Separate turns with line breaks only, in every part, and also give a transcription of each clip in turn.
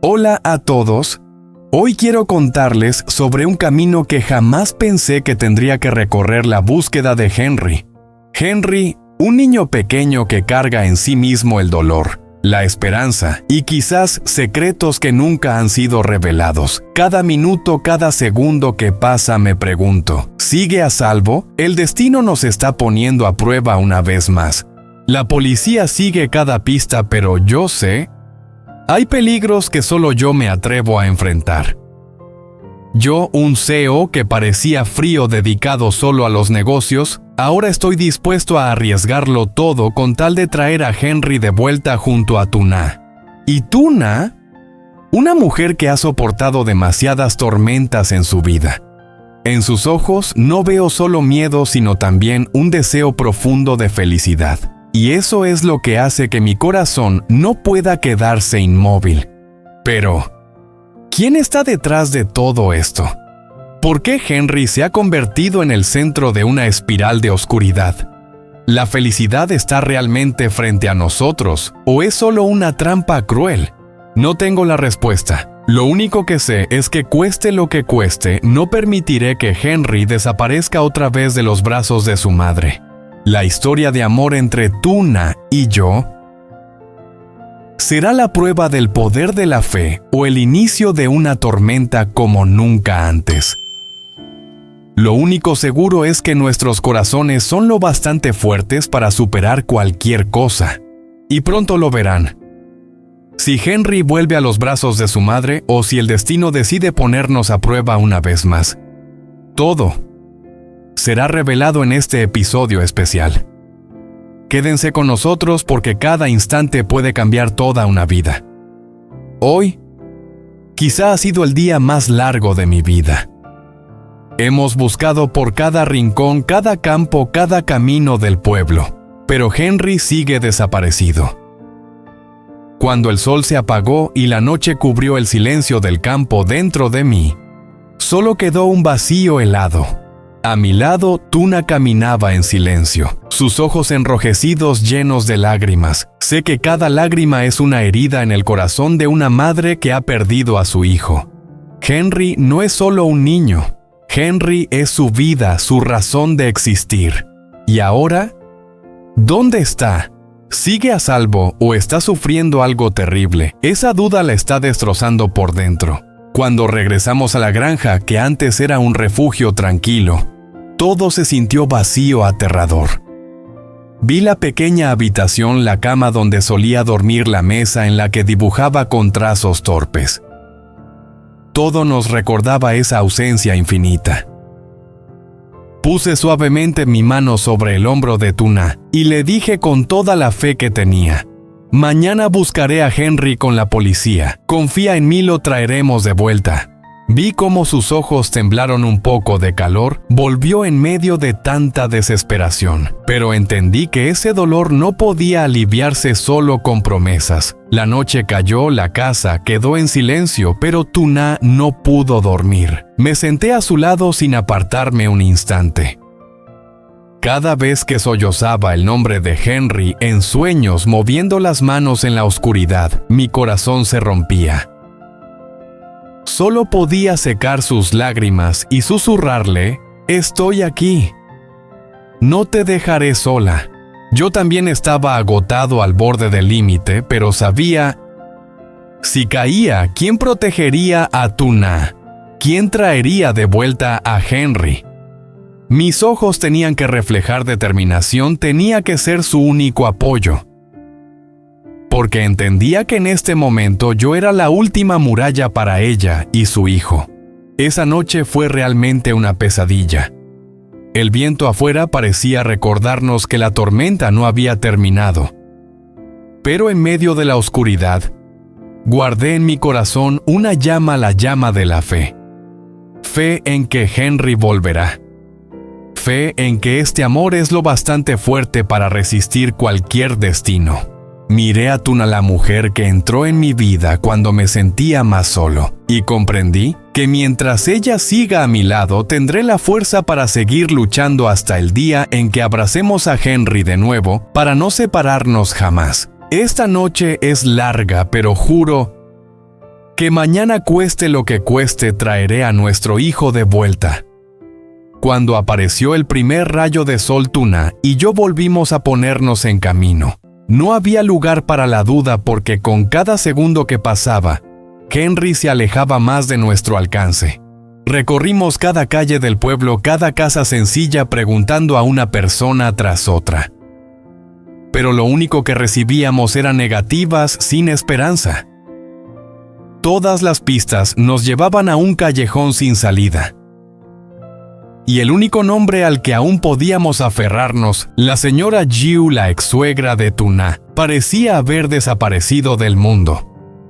Hola a todos. Hoy quiero contarles sobre un camino que jamás pensé que tendría que recorrer: la búsqueda de Henry. Henry, un niño pequeño que carga en sí mismo el dolor, la esperanza y quizás secretos que nunca han sido revelados. Cada minuto, cada segundo que pasa me pregunto, ¿sigue a salvo? El destino nos está poniendo a prueba una vez más. La policía sigue cada pista, pero yo sé, hay peligros que solo yo me atrevo a enfrentar. Yo, un CEO que parecía frío dedicado solo a los negocios, ahora estoy dispuesto a arriesgarlo todo con tal de traer a Henry de vuelta junto a Tuna. ¿Y Tuna? Una mujer que ha soportado demasiadas tormentas en su vida. En sus ojos no veo solo miedo, sino también un deseo profundo de felicidad. Y eso es lo que hace que mi corazón no pueda quedarse inmóvil. Pero, ¿quién está detrás de todo esto? ¿Por qué Henry se ha convertido en el centro de una espiral de oscuridad? ¿La felicidad está realmente frente a nosotros o es solo una trampa cruel? No tengo la respuesta. Lo único que sé es que cueste lo que cueste, no permitiré que Henry desaparezca otra vez de los brazos de su madre. La historia de amor entre Tuna y yo será la prueba del poder de la fe o el inicio de una tormenta como nunca antes. Lo único seguro es que nuestros corazones son lo bastante fuertes para superar cualquier cosa. Y pronto lo verán. Si Henry vuelve a los brazos de su madre o si el destino decide ponernos a prueba una vez más. Todo será revelado en este episodio especial. Quédense con nosotros porque cada instante puede cambiar toda una vida. Hoy, quizá ha sido el día más largo de mi vida. Hemos buscado por cada rincón, cada campo, cada camino del pueblo, pero Henry sigue desaparecido. Cuando el sol se apagó y la noche cubrió el silencio del campo dentro de mí, solo quedó un vacío helado. A mi lado, Tuna caminaba en silencio, sus ojos enrojecidos llenos de lágrimas. Sé que cada lágrima es una herida en el corazón de una madre que ha perdido a su hijo. Henry no es solo un niño. Henry es su vida, su razón de existir. ¿Y ahora? ¿Dónde está? ¿Sigue a salvo o está sufriendo algo terrible? Esa duda la está destrozando por dentro. Cuando regresamos a la granja, que antes era un refugio tranquilo, todo se sintió vacío, aterrador. Vi la pequeña habitación, la cama donde solía dormir, la mesa en la que dibujaba con trazos torpes. Todo nos recordaba esa ausencia infinita. Puse suavemente mi mano sobre el hombro de Tuna y le dije con toda la fe que tenía: mañana buscaré a Henry con la policía. Confía en mí, lo traeremos de vuelta. Vi cómo sus ojos temblaron un poco de calor, volvió en medio de tanta desesperación. Pero entendí que ese dolor no podía aliviarse solo con promesas. La noche cayó, la casa quedó en silencio, pero Tuna no pudo dormir. Me senté a su lado sin apartarme un instante. Cada vez que sollozaba el nombre de Henry en sueños, moviendo las manos en la oscuridad, mi corazón se rompía. Solo podía secar sus lágrimas y susurrarle: estoy aquí. No te dejaré sola. Yo también estaba agotado al borde del límite, pero sabía, si caía, ¿quién protegería a Tuna? ¿Quién traería de vuelta a Henry? Mis ojos tenían que reflejar determinación, tenía que ser su único apoyo. Porque entendía que en este momento yo era la última muralla para ella y su hijo. Esa noche fue realmente una pesadilla. El viento afuera parecía recordarnos que la tormenta no había terminado. Pero en medio de la oscuridad, guardé en mi corazón una llama, la llama de la fe. Fe en que Henry volverá. Fe en que este amor es lo bastante fuerte para resistir cualquier destino. Miré a Tuna, la mujer que entró en mi vida cuando me sentía más solo, y comprendí que mientras ella siga a mi lado, tendré la fuerza para seguir luchando hasta el día en que abracemos a Henry de nuevo, para no separarnos jamás. Esta noche es larga, pero juro que mañana cueste lo que cueste traeré a nuestro hijo de vuelta. Cuando apareció el primer rayo de sol, Tuna y yo volvimos a ponernos en camino. No había lugar para la duda porque con cada segundo que pasaba, Henry se alejaba más de nuestro alcance. Recorrimos cada calle del pueblo, cada casa sencilla, preguntando a una persona tras otra. Pero lo único que recibíamos eran negativas sin esperanza. Todas las pistas nos llevaban a un callejón sin salida. Y el único nombre al que aún podíamos aferrarnos, la señora Jiu, la ex-suegra de Tuna, parecía haber desaparecido del mundo.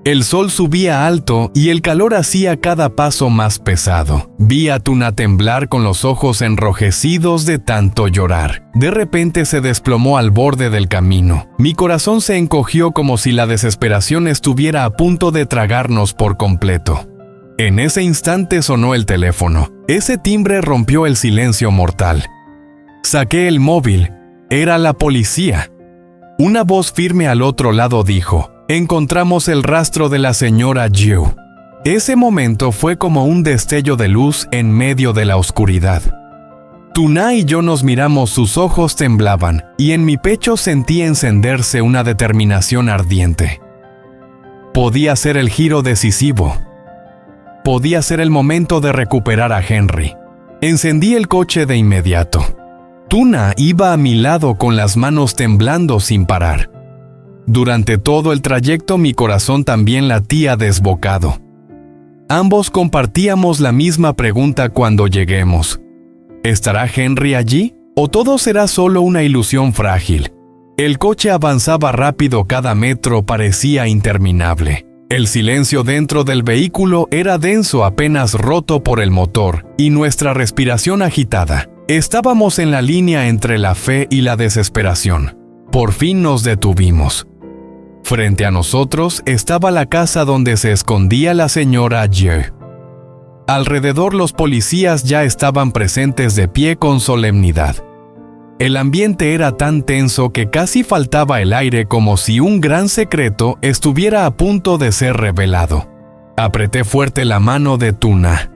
El sol subía alto y el calor hacía cada paso más pesado. Vi a Tuna temblar con los ojos enrojecidos de tanto llorar. De repente se desplomó al borde del camino. Mi corazón se encogió como si la desesperación estuviera a punto de tragarnos por completo. En ese instante sonó el teléfono. Ese timbre rompió el silencio mortal. Saqué el móvil. Era la policía. Una voz firme al otro lado dijo: «Encontramos el rastro de la señora Jiu». Ese momento fue como un destello de luz en medio de la oscuridad. Tuna y yo nos miramos, sus ojos temblaban, y en mi pecho sentí encenderse una determinación ardiente. Podía ser el giro decisivo. Podía ser el momento de recuperar a Henry. Encendí el coche de inmediato. Tuna iba a mi lado con las manos temblando sin parar. Durante todo el trayecto mi corazón también latía desbocado. Ambos compartíamos la misma pregunta cuando lleguemos. ¿Estará Henry allí? ¿O todo será solo una ilusión frágil? El coche avanzaba rápido, cada metro parecía interminable. El silencio dentro del vehículo era denso, apenas roto por el motor, y nuestra respiración agitada. Estábamos en la línea entre la fe y la desesperación. Por fin nos detuvimos. Frente a nosotros estaba la casa donde se escondía la señora Jiu. Alrededor los policías ya estaban presentes de pie con solemnidad. El ambiente era tan tenso que casi faltaba el aire, como si un gran secreto estuviera a punto de ser revelado. Apreté fuerte la mano de Tuna.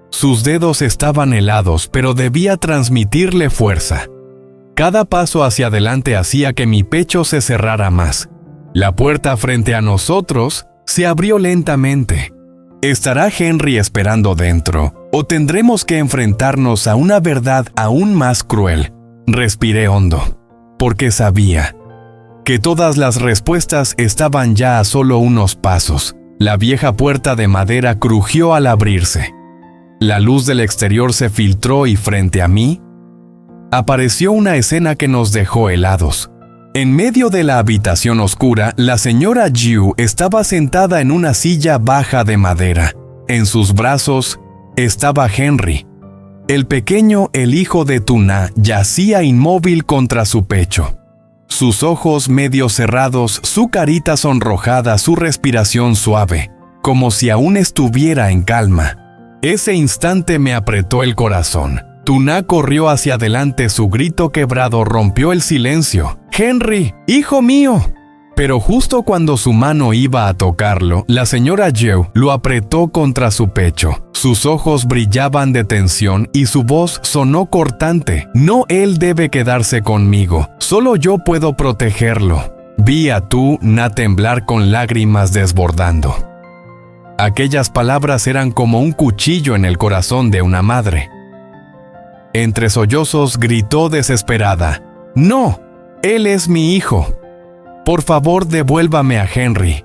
Sus dedos estaban helados, pero debía transmitirle fuerza. Cada paso hacia adelante hacía que mi pecho se cerrara más. La puerta frente a nosotros se abrió lentamente. ¿Estará Henry esperando dentro? ¿O tendremos que enfrentarnos a una verdad aún más cruel? Respiré hondo, porque sabía que todas las respuestas estaban ya a solo unos pasos. La vieja puerta de madera crujió al abrirse. La luz del exterior se filtró y frente a mí apareció una escena que nos dejó helados. En medio de la habitación oscura, la señora Jiu estaba sentada en una silla baja de madera. En sus brazos estaba Henry. El pequeño, el hijo de Tuna, yacía inmóvil contra su pecho. Sus ojos medio cerrados, su carita sonrojada, su respiración suave, como si aún estuviera en calma. Ese instante me apretó el corazón. Tuna corrió hacia adelante, su grito quebrado rompió el silencio. «¡Henry, hijo mío!». Pero justo cuando su mano iba a tocarlo, la señora Jiu lo apretó contra su pecho. Sus ojos brillaban de tensión y su voz sonó cortante. «No, él debe quedarse conmigo. Solo yo puedo protegerlo». Vi a Tuna temblar con lágrimas desbordando. Aquellas palabras eran como un cuchillo en el corazón de una madre. Entre sollozos gritó desesperada: «¡No! Él es mi hijo. Por favor, devuélvame a Henry.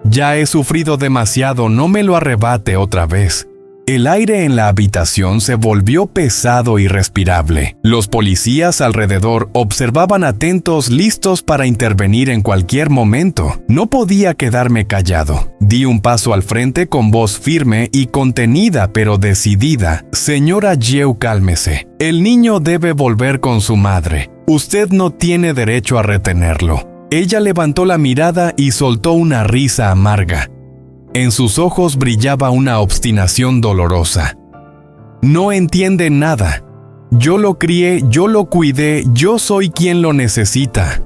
Ya he sufrido demasiado, no me lo arrebate otra vez». El aire en la habitación se volvió pesado y irrespirable. Los policías alrededor observaban atentos, listos para intervenir en cualquier momento. No podía quedarme callado. Di un paso al frente con voz firme y contenida pero decidida. «Señora Jiu, cálmese. El niño debe volver con su madre. Usted no tiene derecho a retenerlo». Ella levantó la mirada y soltó una risa amarga. En sus ojos brillaba una obstinación dolorosa. «No entiende nada. Yo lo crié, yo lo cuidé, yo soy quien lo necesita.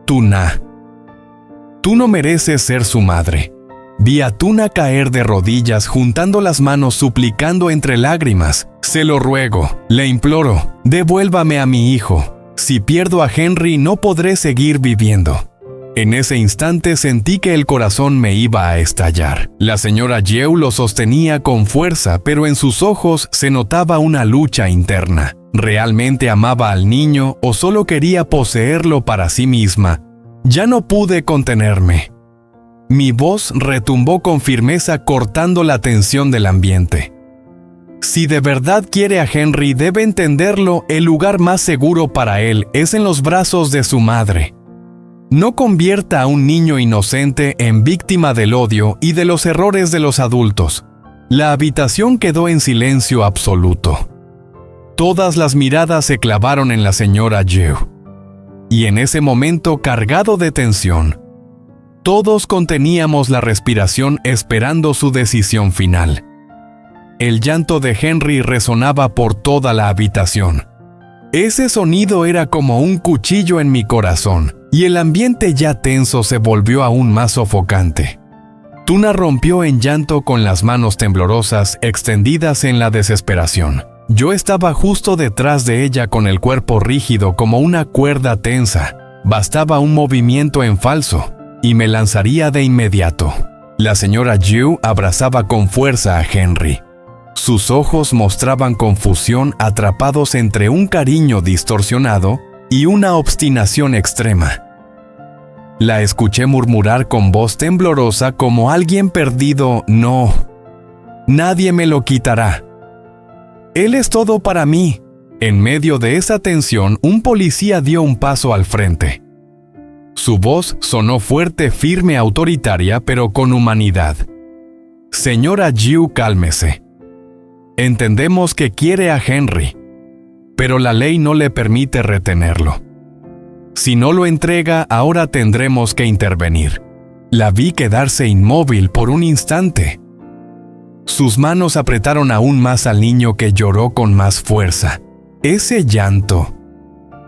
Tuna, tú no mereces ser su madre. Vi a Tuna caer de rodillas juntando las manos suplicando entre lágrimas. Se lo ruego, le imploro, devuélvame a mi hijo. Si pierdo a Henry no podré seguir viviendo. En ese instante sentí que el corazón me iba a estallar. La señora Yeo lo sostenía con fuerza, pero en sus ojos se notaba una lucha interna. ¿Realmente amaba al niño o solo quería poseerlo para sí misma? Ya no pude contenerme. Mi voz retumbó con firmeza cortando la tensión del ambiente. Si de verdad quiere a Henry, debe entenderlo, el lugar más seguro para él es en los brazos de su madre. No convierta a un niño inocente en víctima del odio y de los errores de los adultos. La habitación quedó en silencio absoluto. Todas las miradas se clavaron en la señora Yeo. Y en ese momento cargado de tensión, todos conteníamos la respiración esperando su decisión final. El llanto de Henry resonaba por toda la habitación. Ese sonido era como un cuchillo en mi corazón, y el ambiente ya tenso se volvió aún más sofocante. Tuna rompió en llanto con las manos temblorosas extendidas en la desesperación. Yo estaba justo detrás de ella con el cuerpo rígido como una cuerda tensa. Bastaba un movimiento en falso, y me lanzaría de inmediato. La señora Yeo abrazaba con fuerza a Henry. Sus ojos mostraban confusión atrapados entre un cariño distorsionado y una obstinación extrema. La escuché murmurar con voz temblorosa como alguien perdido: no, nadie me lo quitará. Él es todo para mí. En medio de esa tensión, un policía dio un paso al frente. Su voz sonó fuerte, firme, autoritaria, pero con humanidad. Señora Yeo, cálmese. Entendemos que quiere a Henry, pero la ley no le permite retenerlo. Si no lo entrega, ahora tendremos que intervenir. La vi quedarse inmóvil por un instante. Sus manos apretaron aún más al niño, que lloró con más fuerza. Ese llanto,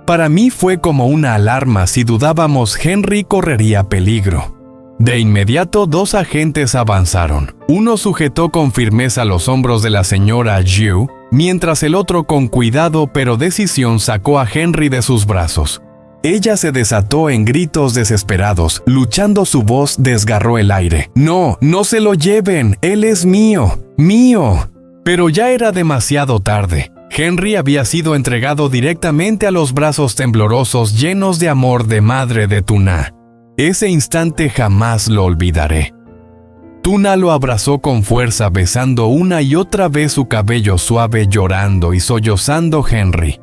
para mí, fue como una alarma. Si dudábamos, Henry correría peligro. De inmediato, dos agentes avanzaron. Uno sujetó con firmeza los hombros de la señora Yeo, mientras el otro con cuidado pero decisión sacó a Henry de sus brazos. Ella se desató en gritos desesperados. Luchando, su voz desgarró el aire. «No, no se lo lleven, él es mío, mío». Pero ya era demasiado tarde. Henry había sido entregado directamente a los brazos temblorosos llenos de amor de madre de Tuna. Ese instante jamás lo olvidaré. Tuna lo abrazó con fuerza, besando una y otra vez su cabello suave, llorando y sollozando. «Henry,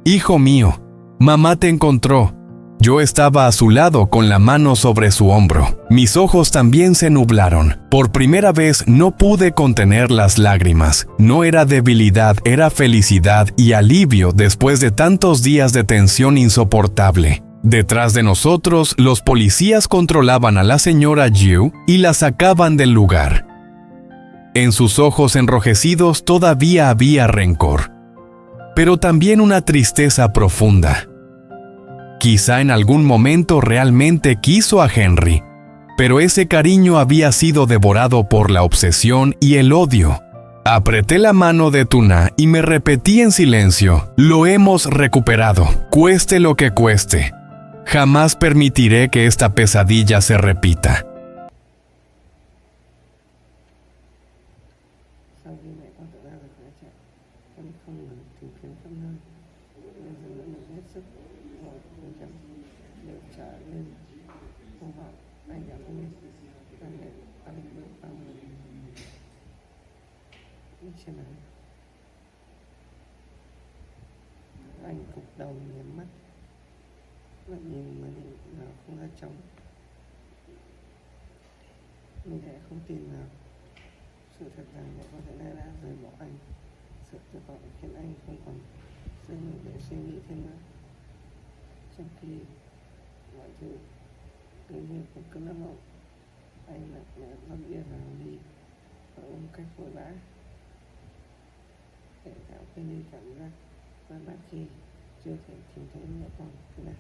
hijo mío, mamá te encontró». Yo estaba a su lado con la mano sobre su hombro. Mis ojos también se nublaron. Por primera vez no pude contener las lágrimas. No era debilidad, era felicidad y alivio después de tantos días de tensión insoportable. Detrás de nosotros, los policías controlaban a la señora Yeo y la sacaban del lugar. En sus ojos enrojecidos todavía había rencor, pero también una tristeza profunda. Quizá en algún momento realmente quiso a Henry, pero ese cariño había sido devorado por la obsesión y el odio. Apreté la mano de Tuna y me repetí en silencio: «Lo hemos recuperado, cueste lo que cueste. Jamás permitiré que esta pesadilla se repita».
Anh cụp đầu nhắm mắt và nhìn mà nào không ra trống. Mình sẽ không tin vào sự thật rằng mẹ có thể đã rời bỏ anh. Sự tuyệt vọng khiến anh không còn sức lực để suy nghĩ thêm nữa. Trong khi mọi thứ tự nhiên cũng cứ lắm mộng, anh lặng lẽ dâng yên vào đi và ôm cách vội vã để tạo quên đi cảm giác và bác khi chưa thể tìm thấy mẹ con thế nào.